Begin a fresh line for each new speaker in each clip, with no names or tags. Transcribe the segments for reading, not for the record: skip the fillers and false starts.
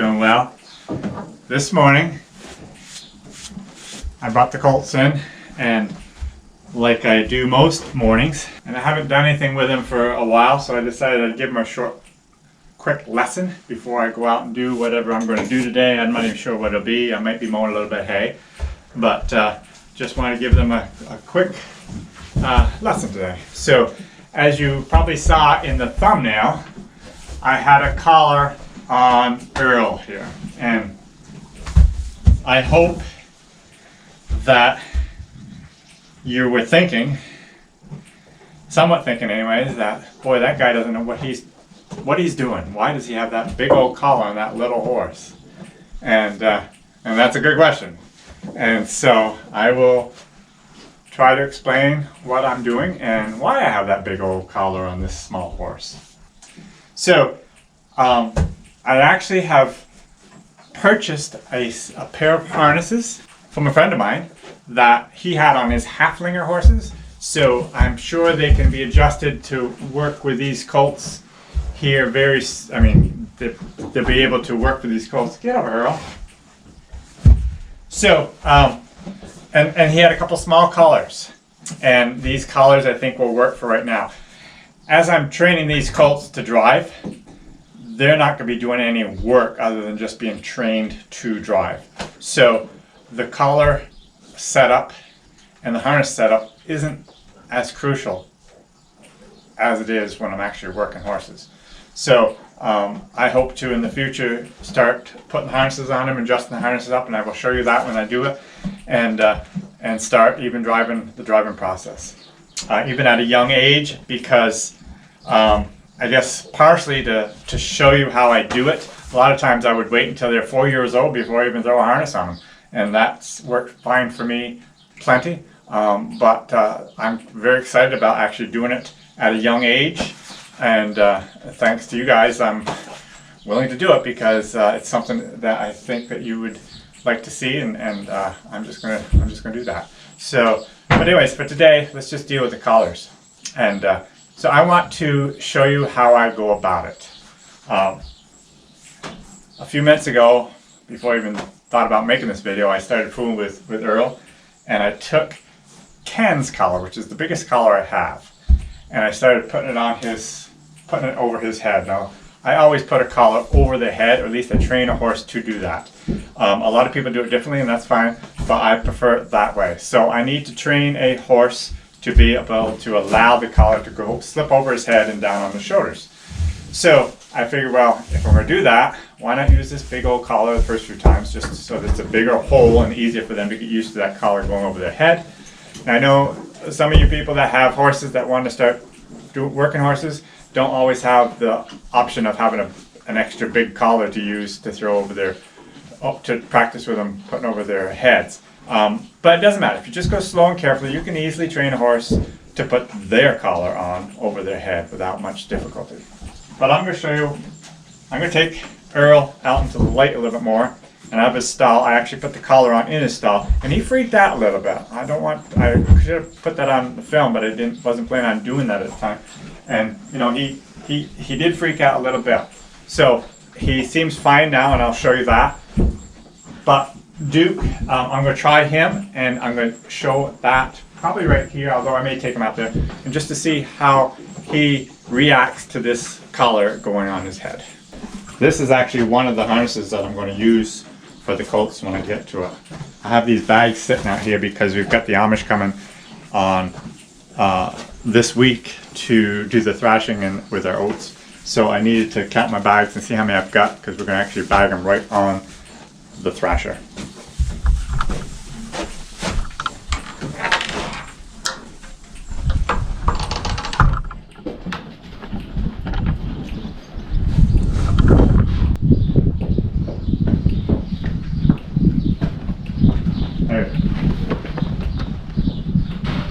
Doing well. This morning, I brought the colts in, and like I do most mornings, and I haven't done anything with them for a while, so I decided I'd give them a quick lesson before I go out and do whatever I'm going to do today. I'm not even sure what it'll be. I might be mowing a little bit of hay, but just want to give them a quick lesson today. So, as you probably saw in the thumbnail, I had a collar on Earl here, and I hope that you were thinking, somewhat thinking anyways, that boy, that guy doesn't know what he's doing. Why does he have that big old collar on that little horse? And that's a good question. And so I will try to explain what I'm doing and why I have that big old collar on this small horse. So I actually have purchased a pair of harnesses from a friend of mine that he had on his Halflinger horses. So I'm sure they can be adjusted to work with these colts here. They'll be able to work with these colts. Get over, Earl. So, and he had a couple small collars, and these collars I think will work for right now. As I'm training these colts to drive, they're not going to be doing any work other than just being trained to drive. So the collar setup and the harness setup isn't as crucial as it is when I'm actually working horses. So I hope to in the future start putting harnesses on them, adjusting the harnesses up, and I will show you that when I do it, and start even driving the driving process, even at a young age, because I guess partially to show you how I do it. A lot of times I would wait until they're 4 years old before I even throw a harness on them, and that's worked fine for me plenty. But I'm very excited about actually doing it at a young age. And thanks to you guys, I'm willing to do it because it's something that I think that you would like to see, and I'm just gonna do that. So, but anyways, for today, let's just deal with the collars. And so I want to show you how I go about it. A few minutes ago, before I even thought about making this video, I started fooling with Earl, and I took Ken's collar, which is the biggest collar I have, and I started putting it over his head. Now, I always put a collar over the head, or at least I train a horse to do that. A lot of people do it differently, and that's fine, but I prefer it that way. So I need to train a horse to be able to allow the collar to slip over his head and down on the shoulders. So I figured, well, if I'm going to do that, why not use this big old collar the first few times, just so that it's a bigger hole and easier for them to get used to that collar going over their head. And I know some of you people that have horses that want to start working horses don't always have the option of having an extra big collar to use to throw over to practice with them, putting over their heads. But it doesn't matter. If you just go slow and carefully, you can easily train a horse to put their collar on over their head without much difficulty. But I'm going to show you, I'm going to take Earl out into the light a little bit more, and I have his stall. I actually put the collar on in his stall, and he freaked out a little bit. I should have put that on the film, but I wasn't planning on doing that at the time. And you know, he did freak out a little bit. So he seems fine now, and I'll show you that. But Duke, I'm going to try him, and I'm going to show that probably right here, although I may take him out there, and just to see how he reacts to this collar going on his head. This is actually one of the harnesses that I'm going to use for the colts when I get to it. I have these bags sitting out here because we've got the Amish coming on this week to do the thrashing with our oats. So I needed to count my bags and see how many I've got, because we're going to actually bag them right on the thrasher.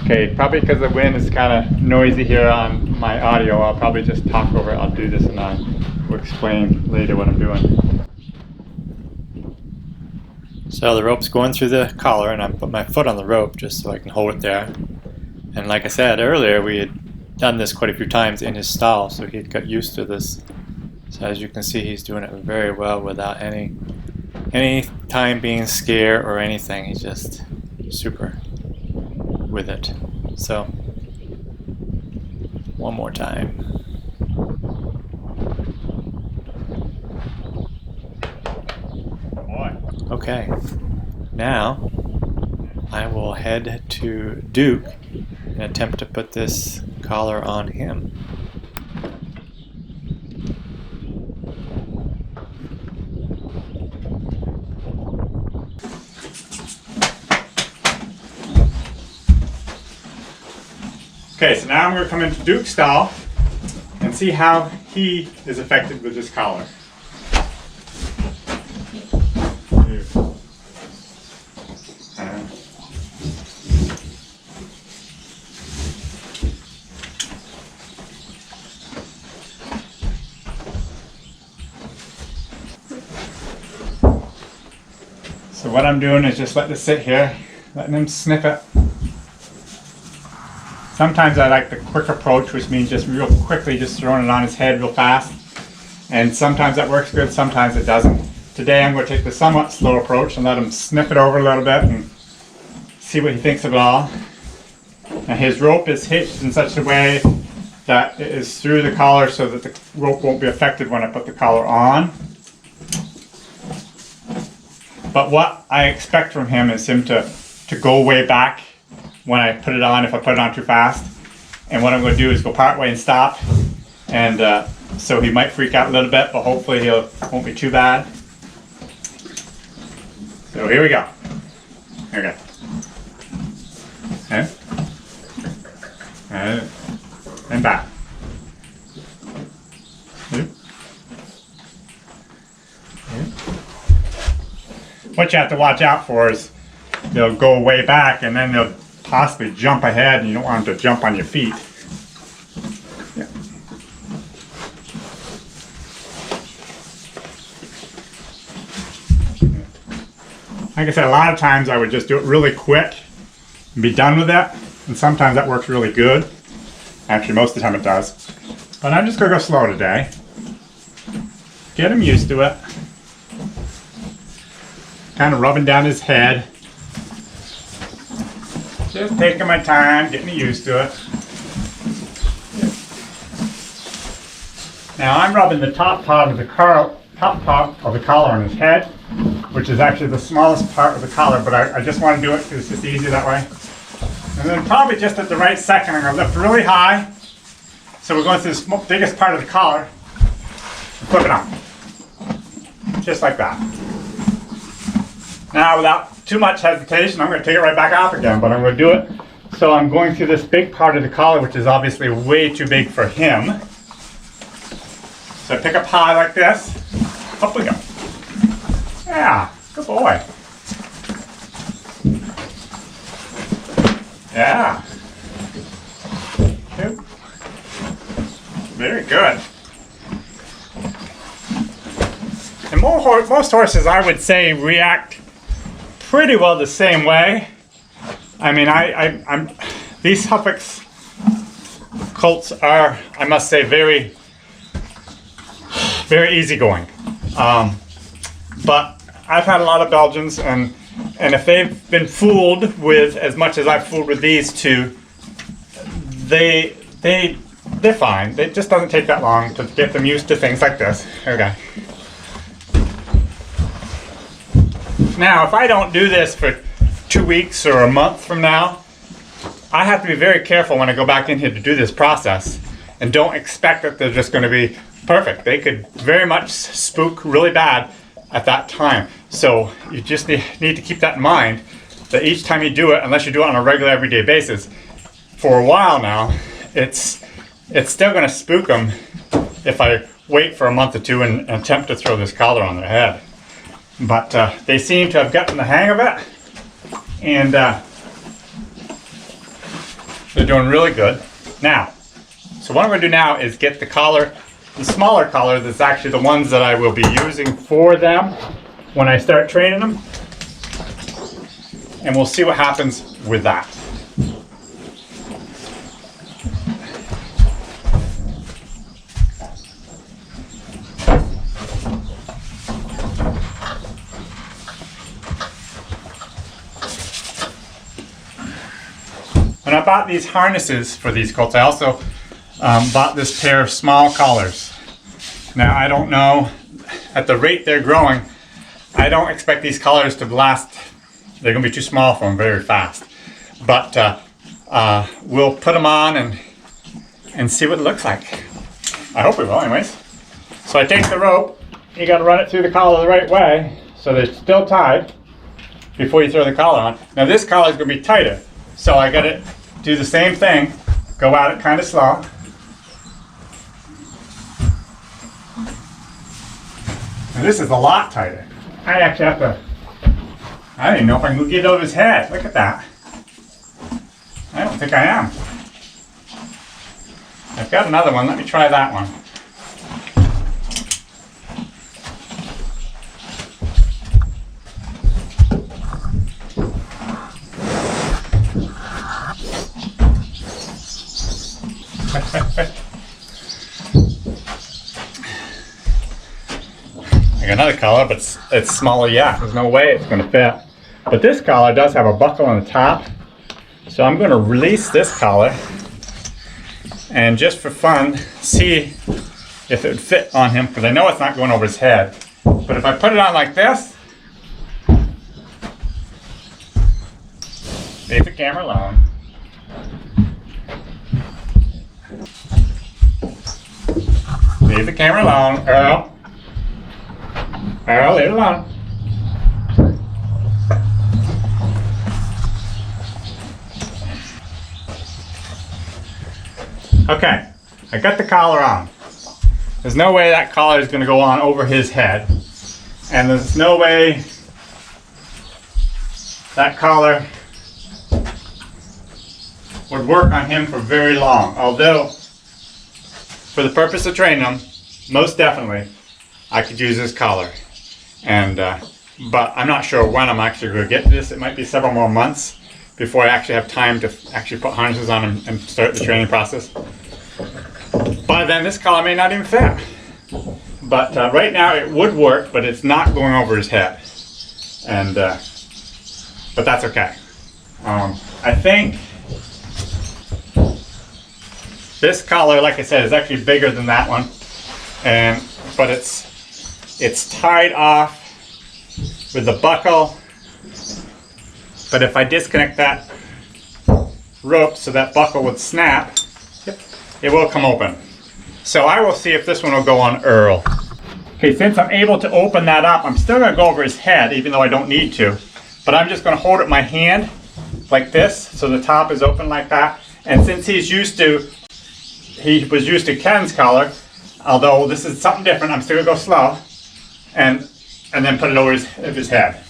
Okay, probably because the wind is kind of noisy here on my audio, I'll probably just talk over it. I'll do this and I will explain later what I'm doing. So the rope's going through the collar, and I put my foot on the rope just so I can hold it there. And like I said earlier, we had done this quite a few times in his stall, so he got used to this
So as you can see, he's doing it very well without any time being scared or anything. He's just super with it. So one more time.
Boy.
Okay, now I will head to Duke and attempt to put this collar on him.
Okay, so now I'm going to come into Duke's stall and see how he is affected with this collar. So what I'm doing is just letting it sit here, letting him sniff it. Sometimes I like the quick approach, which means just real quickly just throwing it on his head real fast. And sometimes that works good, sometimes it doesn't. Today I'm going to take the somewhat slow approach and let him sniff it over a little bit and see what he thinks of it all. And his rope is hitched in such a way that it is through the collar so that the rope won't be affected when I put the collar on. But what I expect from him is him to go way back when I put it on, if I put it on too fast. And what I'm going to do is go part way and stop. And so he might freak out a little bit, but hopefully he won't be too bad. So here we go. Okay. And back. What you have to watch out for is they'll go way back and then they'll possibly jump ahead, and you don't want them to jump on your feet. Yeah. Like I said, a lot of times I would just do it really quick and be done with it, and sometimes that works really good. Actually, most of the time it does. But I'm just going to go slow today. Get him used to it. Kind of rubbing down his head. Just taking my time, getting used to it. Now I'm rubbing the top part of the collar on his head, which is actually the smallest part of the collar, but I just want to do it because it's just easier that way. And then probably just at the right second, I'm going to lift really high. So we're going through the biggest part of the collar and flip it up. Just like that. Now, without too much hesitation, I'm going to take it right back off again, but I'm going to do it. So I'm going through this big part of the collar, which is obviously way too big for him. So I pick up high like this. Up we go. Yeah, good boy. Yeah. Good. Very good. And most horses, I would say, react pretty well the same way. I mean, these Suffolk colts are, I must say, very, very easygoing. But I've had a lot of Belgians, and if they've been fooled with as much as I've fooled with these two, they're fine. It just doesn't take that long to get them used to things like this. Okay. Now, if I don't do this for 2 weeks or a month from now, I have to be very careful when I go back in here to do this process, and don't expect that they're just going to be perfect. They could very much spook really bad at that time. So you just need to keep that in mind, that each time you do it, unless you do it on a regular everyday basis, for a while now, it's still going to spook them if I wait for a month or two and attempt to throw this collar on their head. But they seem to have gotten the hang of it, and they're doing really good. Now, so what I'm going to do now is get the collar, the smaller collar, that's actually the ones that I will be using for them when I start training them, and we'll see what happens with that. When I bought these harnesses for these colts, I also bought this pair of small collars. Now I don't know, at the rate they're growing, I don't expect these collars to last. They're going to be too small for them very fast. But we'll put them on and see what it looks like. I hope we will anyways. So I take the rope, you got to run it through the collar the right way so they're still tied before you throw the collar on. Now this collar is going to be tighter, so I got to do the same thing, go at it kind of slow. Now this is a lot tighter. I actually have to, I don't even know if I can get it over his head. Look at that. I don't think I am. I've got another one, let me try that one. I got another collar, but it's smaller yet. There's no way it's going to fit. But this collar does have a buckle on the top. So I'm going to release this collar and just for fun see if it would fit on him, because I know it's not going over his head. But if I put it on like this, leave the camera alone. Leave the camera alone, Earl. Earl, leave it alone. Okay, I got the collar on. There's no way that collar is going to go on over his head. And there's no way that collar would work on him for very long. Although, for the purpose of training him, most definitely, I could use this collar. And, but I'm not sure when I'm actually going to get this. It might be several more months before I actually have time to actually put harnesses on him and start the training process. By then this collar may not even fit. But right now it would work, but it's not going over his head. And but that's okay. I think this collar, like I said, is actually bigger than that one. But it's tied off with the buckle. But if I disconnect that rope so that buckle would snap, it will come open. So I will see if this one will go on Earl. Okay, since I'm able to open that up, I'm still going to go over his head, even though I don't need to. But I'm just going to hold it in my hand like this, so the top is open like that. And since he was used to Ken's collar, although this is something different, I'm still going to go slow, and then put it over his head.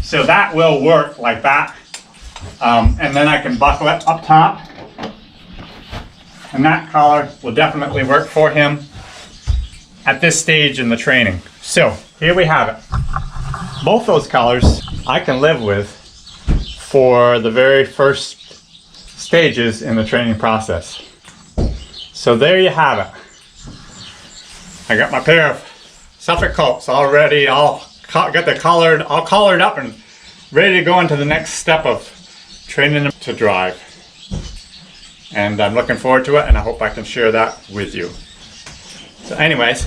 So that will work like that. And then I can buckle it up top. And that collar will definitely work for him at this stage in the training. So here we have it. Both those collars I can live with for the very first stages in the training process. So there you have it. I got my pair of Suffolk colts already all collared up and ready to go into the next step of training them to drive. And I'm looking forward to it, and I hope I can share that with you. So anyways,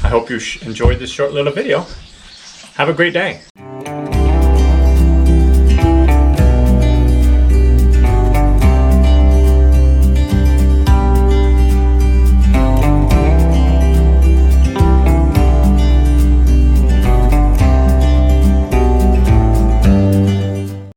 I hope you enjoyed this short little video. Have a great day.